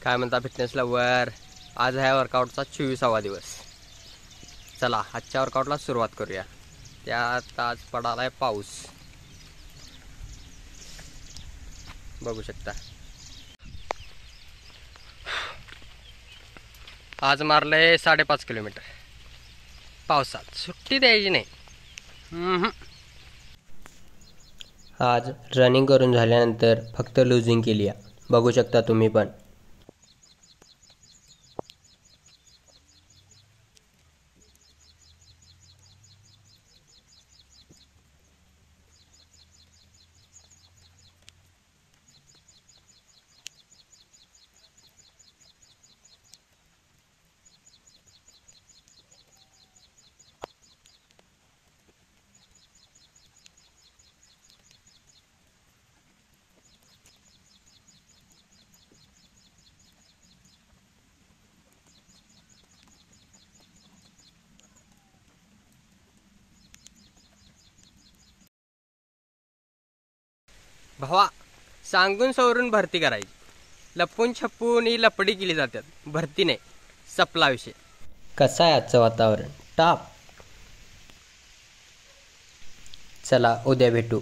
काय म्हणता fitness lover. आज आहे वर्कआउटचा 24वा दिवस. चला आजच्या वर्कआउटला सुरुवात करूया. त्यात आज पडालाय पाऊस, बघू शकता. आज मारलंय 5.5 किलोमीटर. पावसात सुट्टी द्यायची नाही. आज रनिंग करून झाल्यानंतर फक्त लुझिंग केली आहे, बघू शकता तुम्ही पण. भावा, सांगून सवरून भरती करायची. लपून छपून ही लपडी केली जातात, भरती नाही. सपला विषय. कसं आहे आजचं वातावरण? टाप. चला उद्या भेटू.